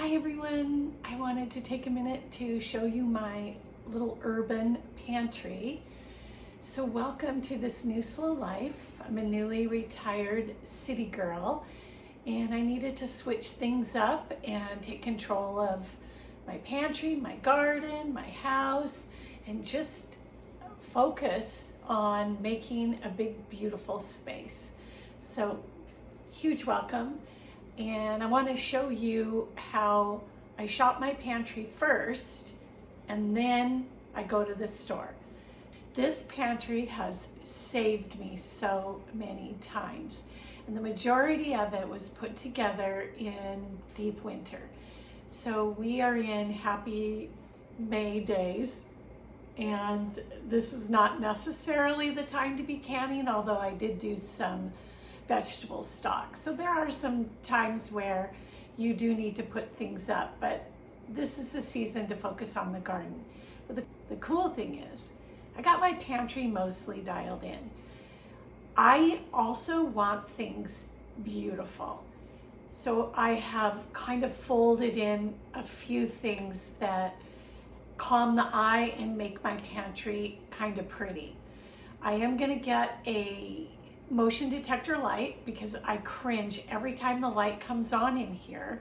Hi everyone, I wanted to take a minute to show you my little urban pantry. So welcome to this new slow life. I'm a newly retired city girl and I needed to switch things up and take control of my pantry, my garden, my house, and just focus on making a big, beautiful space. So huge welcome. And I want to show you how I shop my pantry first and then I go to the store. This pantry has saved me so many times, and the majority of it was put together in deep winter. So we are in happy May days, and this is not necessarily the time to be canning, although I did do some vegetable stock. So there are some times where you do need to put things up, but this is the season to focus on the garden. But the cool thing is, I got my pantry mostly dialed in. I also want things beautiful. So I have kind of folded in a few things that calm the eye and make my pantry kind of pretty. I am gonna get a motion detector light because I cringe every time the light comes on in here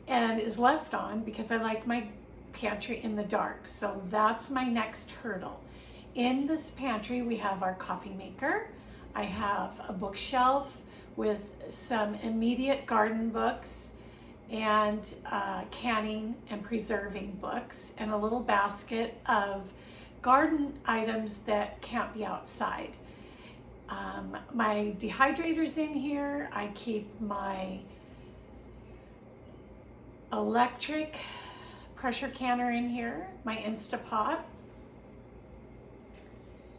and is left on because I like my pantry in the dark. So that's my next hurdle. In this pantry we have our coffee maker. I have a bookshelf with some immediate garden books and canning and preserving books, and a little basket of garden items that can't be outside. My dehydrator's in here. I keep my electric pressure canner in here, my Instapot,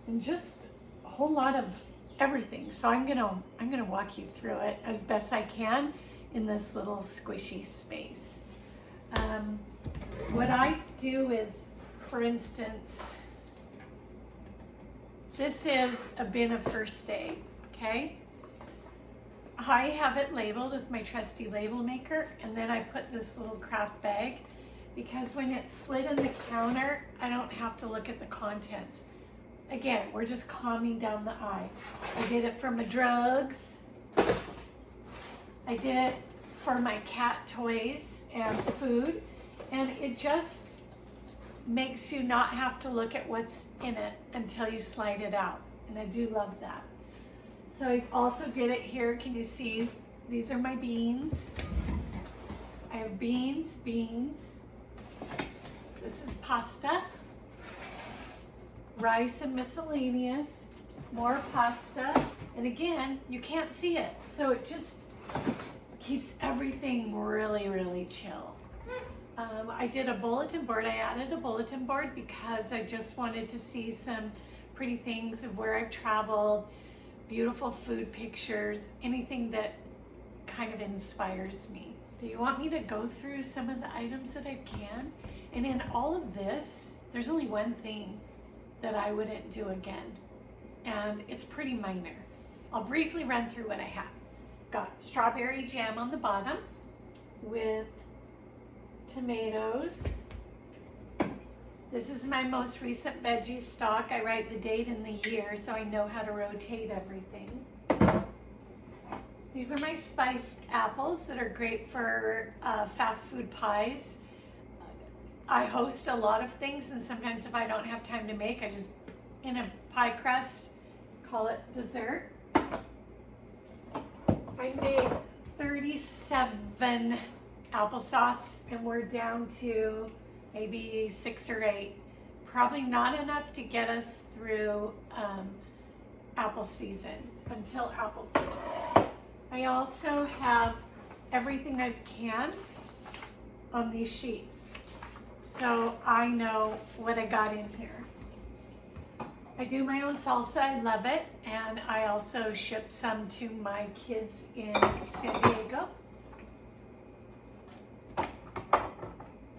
and just a whole lot of everything. So I'm gonna walk you through it as best I can in this little squishy space. What I do is, for instance, this is a bin of first aid, okay? I have it labeled with my trusty label maker, and then I put this little craft bag because when it's slid in the counter, I don't have to look at the contents. Again, we're just calming down the eye. I did it for my drugs. I did it for my cat toys and food, and it just makes you not have to look at what's in it until you slide it out, and I do love that. So I also did it here. Can you see? These are my beans. I have beans. This is pasta, rice and miscellaneous, more pasta, and again, you can't see it, so it just keeps everything really, really chill. I did a bulletin board. I added a bulletin board because I just wanted to see some pretty things of where I've traveled, beautiful food pictures, anything that kind of inspires me. Do you want me to go through some of the items that I've canned? And in all of this, there's only one thing that I wouldn't do again, and it's pretty minor. I'll briefly run through what I have. Got strawberry jam on the bottom with tomatoes. This is my most recent veggie stock. I write the date and the year so I know how to rotate everything. These are my spiced apples that are great for fast food pies. I host a lot of things, and sometimes if I don't have time to make, I just, in a pie crust, call it dessert. I made 37 applesauce, and we're down to maybe 6 or 8. Probably not enough to get us through apple season, until apple season. I also have everything I've canned on these sheets, so I know what I got in here. I do my own salsa, I love it, and I also ship some to my kids in San Diego.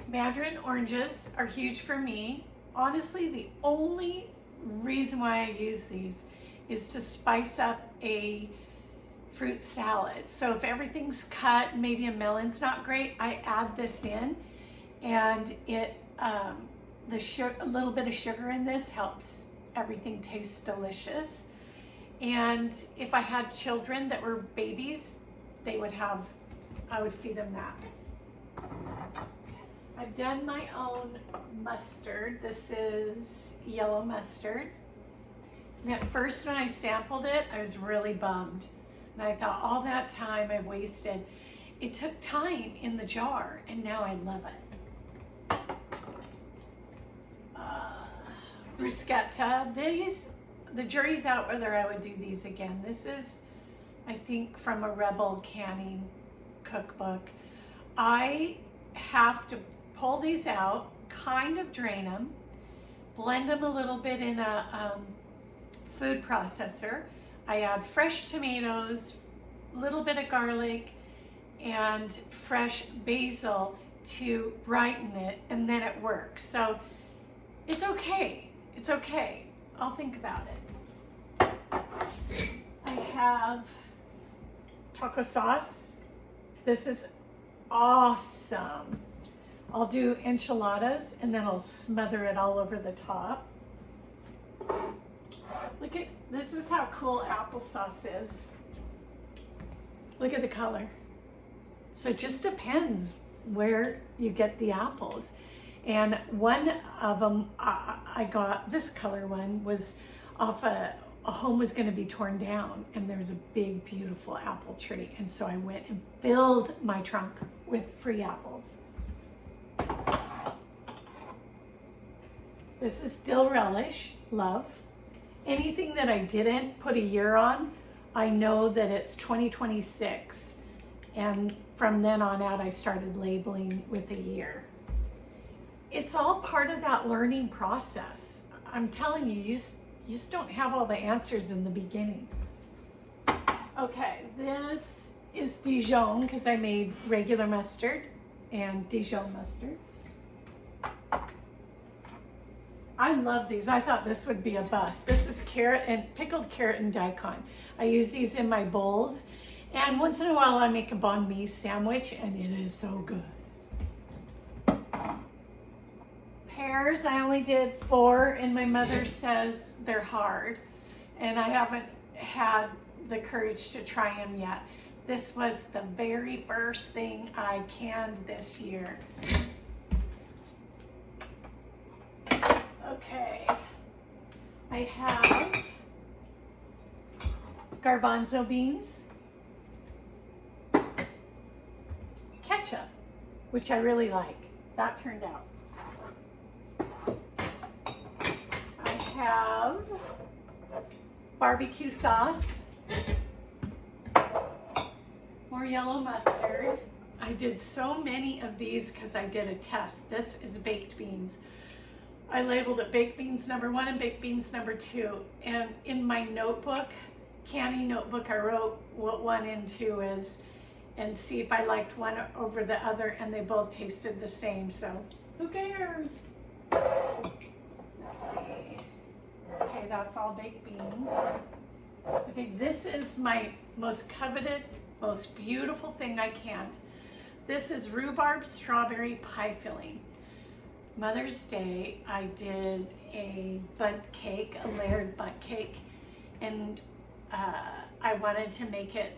Mandarin oranges are huge for me. Honestly, the only reason why I use these is to spice up a fruit salad. So if everything's cut, maybe a melon's not great, I add this in, and it a little bit of sugar in this helps everything taste delicious. And if I had children that were babies, I would feed them that. I've done my own mustard. This is yellow mustard. And at first when I sampled it, I was really bummed. And I thought, all that time I wasted. It took time in the jar, and now I love it. Bruschetta. The jury's out whether I would do these again. This is, I think, from a Rebel canning cookbook. I have to pull these out, kind of drain them, blend them a little bit in a food processor. I add fresh tomatoes, a little bit of garlic, and fresh basil to brighten it, and then it works. So it's okay. It's okay. I'll think about it. I have taco sauce. This is awesome. I'll do enchiladas and then I'll smother it all over the top. Look at, this is how cool applesauce is. Look at the color. So it just depends where you get the apples. And one of them, I got, this color one was off a home was going to be torn down, and there was a big, beautiful apple tree. And so I went and filled my trunk with free apples. This is dill relish, love. Anything that I didn't put a year on, I know that it's 2026. And from then on out, I started labeling with a year. It's all part of that learning process. I'm telling you, you just don't have all the answers in the beginning. Okay, this is Dijon, because I made regular mustard and Dijon mustard. I love these. I thought this would be a bust. This is pickled carrot and daikon. I use these in my bowls, and once in a while I make a banh mi sandwich, and it is so good. Pears, I only did 4, and my mother says they're hard, and I haven't had the courage to try them yet. This was the very first thing I canned this year. Okay, I have garbanzo beans, ketchup, which I really like. That turned out. I have barbecue sauce, more yellow mustard. I did so many of these because I did a test. This is baked beans. I labeled it baked beans number 1 and baked beans number 2. And in my notebook, canning notebook, I wrote what 1 and 2 is and see if I liked one over the other, and they both tasted the same, so who cares? Let's see. Okay, that's all baked beans. Okay, this is my most coveted, most beautiful thing I canned. This is rhubarb strawberry pie filling. Mother's Day, I did a bundt cake, a layered bundt cake, and I wanted to make it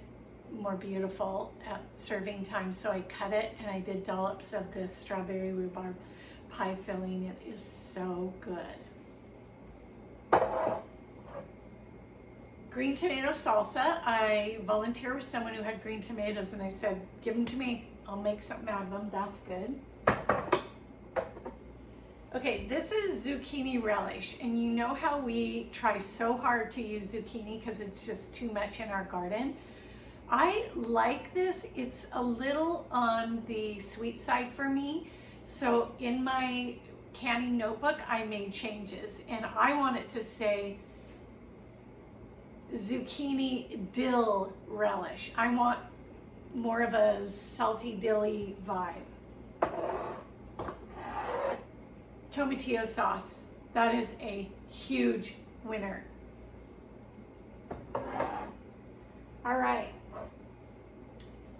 more beautiful at serving time, so I cut it and I did dollops of this strawberry rhubarb pie filling. It is so good. Green tomato salsa. I volunteered with someone who had green tomatoes, and I said, give them to me, I'll make something out of them. That's good. Okay, this is zucchini relish, and you know how we try so hard to use zucchini because it's just too much in our garden. I like this. It's a little on the sweet side for me, so in my canning notebook I made changes, and I want it to say zucchini dill relish. I want more of a salty dilly vibe. Tomatillo sauce, that is a huge winner. All right,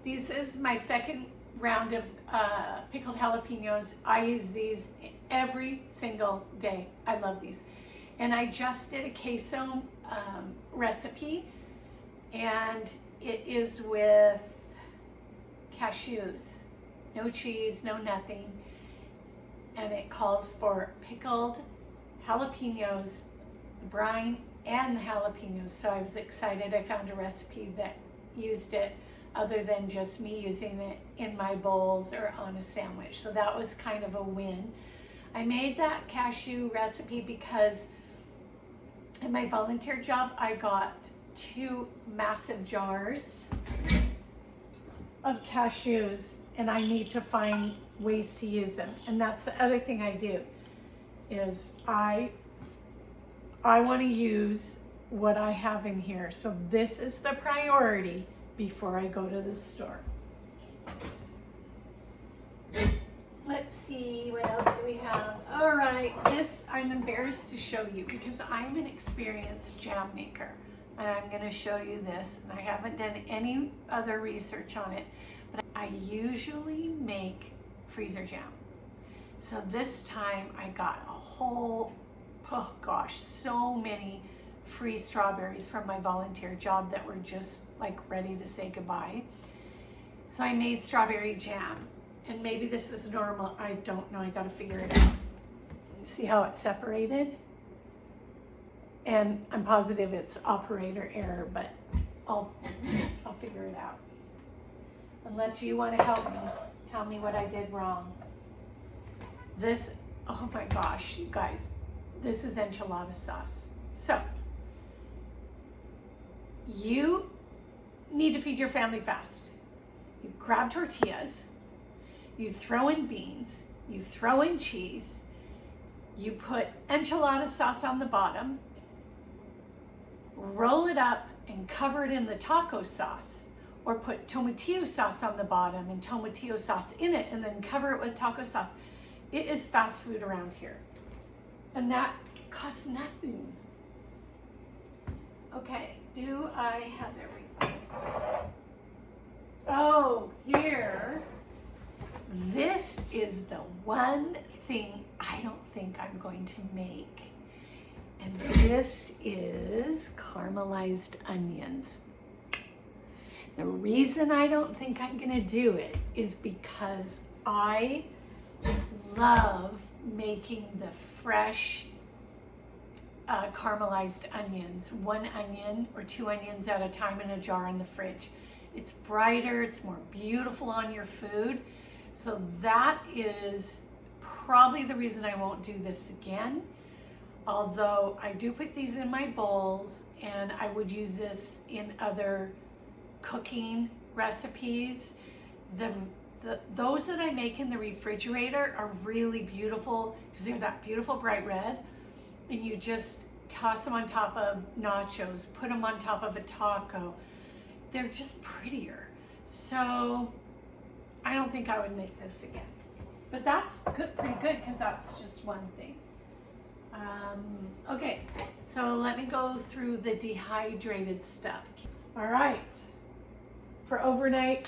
This is my second round of pickled jalapenos. I use these every single day. I love these. And I just did a queso recipe, and it is with cashews, no cheese, no nothing. And it calls for pickled jalapenos, the brine and the jalapenos. So I was excited. I found a recipe that used it other than just me using it in my bowls or on a sandwich. So that was kind of a win. I made that cashew recipe because in my volunteer job, I got 2 massive jars of cashews, and I need to find ways to use them. And that's the other thing I do, is I want to use what I have in here. So this is the priority before I go to the store. Let's see, what else do we have? All right, this I'm embarrassed to show you because I'm an experienced jam maker. And I'm gonna show you this, and I haven't done any other research on it, but I usually make freezer jam. So this time I got a whole, oh gosh, so many free strawberries from my volunteer job that were just like ready to say goodbye. So I made strawberry jam, and maybe this is normal, I don't know, I gotta figure it out. See how it's separated? And I'm positive it's operator error, but I'll figure it out. Unless you want to help me, tell me what I did wrong. This, oh my gosh, you guys, this is enchilada sauce. So, you need to feed your family fast. You grab tortillas, you throw in beans, you throw in cheese, you put enchilada sauce on the bottom, roll it up and cover it in the taco sauce, or put tomatillo sauce on the bottom and tomatillo sauce in it, and then cover it with taco sauce. It is fast food around here, and that costs nothing. Okay, do I have everything? Oh, here, this is the one thing I don't think I'm going to make. And this is caramelized onions. The reason I don't think I'm gonna do it is because I love making the fresh caramelized onions, 1 onion or 2 onions at a time in a jar in the fridge. It's brighter, it's more beautiful on your food. So that is probably the reason I won't do this again. Although I do put these in my bowls, and I would use this in other cooking recipes. Those that I make in the refrigerator are really beautiful because they're that beautiful bright red, and you just toss them on top of nachos, put them on top of a taco. They're just prettier. So I don't think I would make this again. But that's good, pretty good, because that's just one thing. Okay, so let me go through the dehydrated stuff. All right, for overnight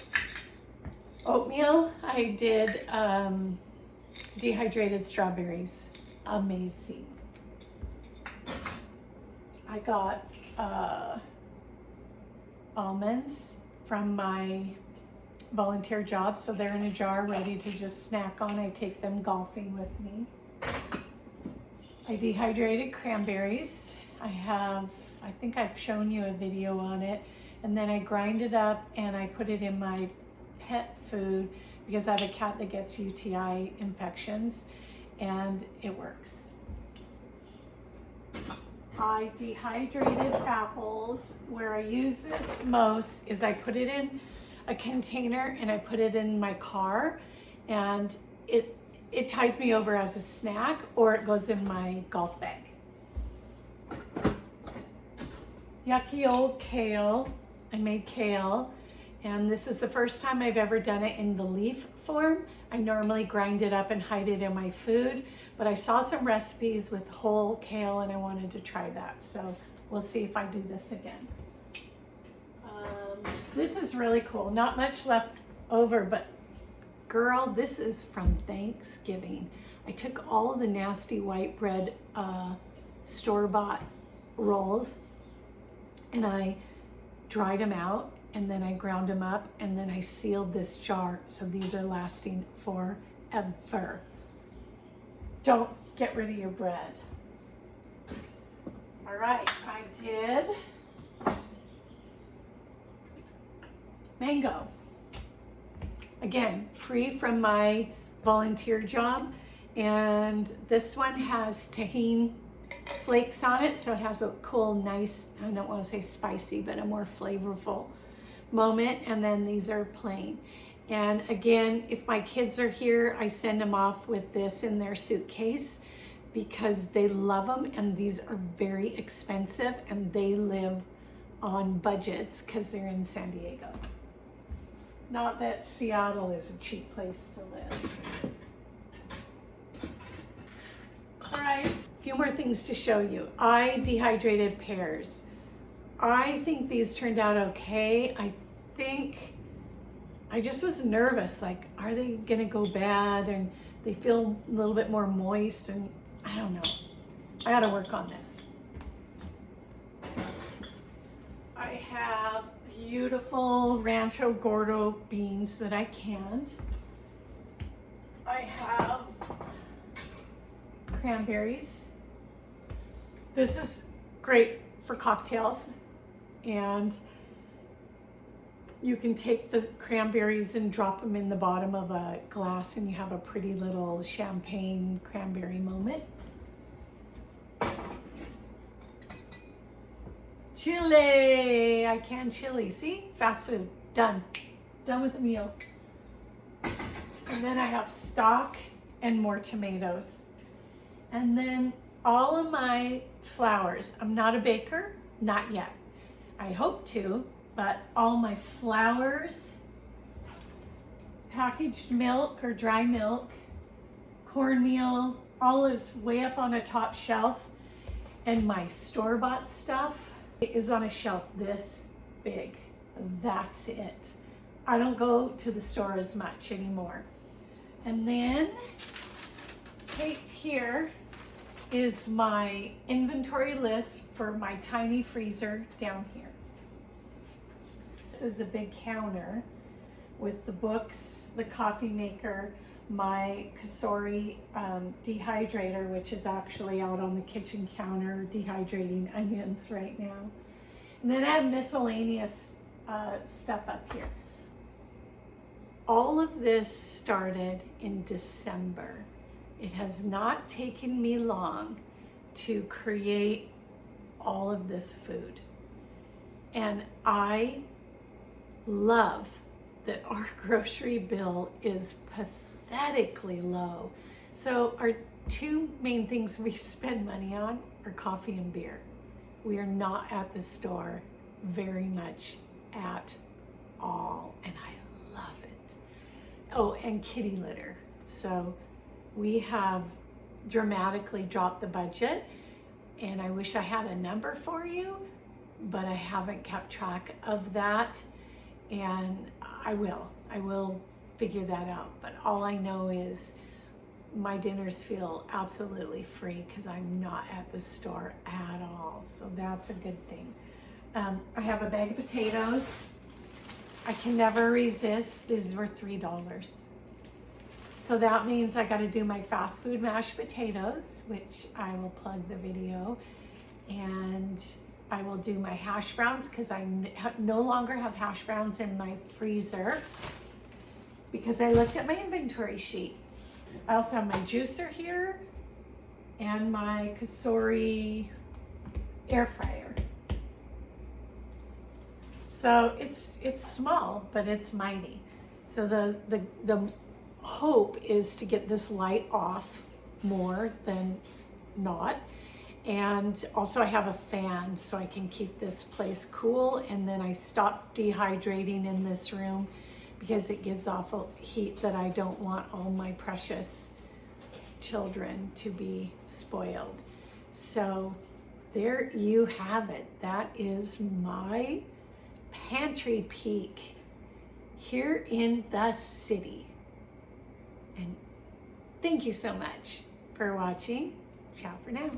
oatmeal, I did dehydrated strawberries. Amazing. I got almonds from my volunteer job, so they're in a jar ready to just snack on. I take them golfing with me. I dehydrated cranberries. I think I've shown you a video on it, and then I grind it up and I put it in my pet food because I have a cat that gets UTI infections, and it works. I dehydrated apples. Where I use this most is I put it in a container and I put it in my car, and it tides me over as a snack, or it goes in my golf bag. Yucky old kale. I made kale, and this is the first time I've ever done it in the leaf form. I normally grind it up and hide it in my food, but I saw some recipes with whole kale and I wanted to try that. So we'll see if I do this again. This is really cool. Not much left over, but girl, this is from Thanksgiving. I took all of the nasty white bread store-bought rolls and I dried them out, and then I ground them up, and then I sealed this jar. So these are lasting forever. Don't get rid of your bread. All right, I did mango. Again, free from my volunteer job. And this one has tahini flakes on it, so it has a cool, nice, I don't want to say spicy, but a more flavorful moment. And then these are plain. And again, if my kids are here, I send them off with this in their suitcase because they love them, and these are very expensive, and they live on budgets because they're in San Diego. Not that Seattle is a cheap place to live. All right, a few more things to show you. I dehydrated pears. I think these turned out okay. I think I just was nervous, like, are they gonna go bad? And they feel a little bit more moist, and I don't know. I gotta work on this. I have beautiful Rancho Gordo beans that I canned. I have cranberries. This is great for cocktails, and you can take the cranberries and drop them in the bottom of a glass, and you have a pretty little champagne cranberry moment. Chili, I can chili, see? Fast food, done with the meal. And then I have stock and more tomatoes. And then all of my flours. I'm not a baker, not yet. I hope to, but all my flours, packaged milk or dry milk, cornmeal, all is way up on a top shelf. And my store-bought stuff is on a shelf this big. That's it. I don't go to the store as much anymore. And then taped here is my inventory list for my tiny freezer down here. This is a big counter with the books, the coffee maker, my Kasori dehydrator, which is actually out on the kitchen counter dehydrating onions right now. And then I have miscellaneous stuff up here. All of this started in December. It has not taken me long to create all of this food. And I love that our grocery bill is pathetically low. So our two main things we spend money on are coffee and beer. We are not at the store very much at all, and I love it. Oh, and kitty litter. So we have dramatically dropped the budget, and I wish I had a number for you, but I haven't kept track of that, and I will figure that out. But all I know is my dinners feel absolutely free because I'm not at the store at all. So that's a good thing. I have a bag of potatoes. I can never resist. These were $3. So that means I got to do my fast food mashed potatoes, which I will plug the video, and I will do my hash browns because I no longer have hash browns in my freezer because I looked at my inventory sheet. I also have my juicer here and my Kasori air fryer. So it's small, but it's mighty. So the hope is to get this light off more than not. And also I have a fan so I can keep this place cool, and then I stop dehydrating in this room because it gives off a heat that I don't want all my precious children to be spoiled. So there you have it. That is my Pantry peek here in the city. And thank you so much for watching. Ciao for now.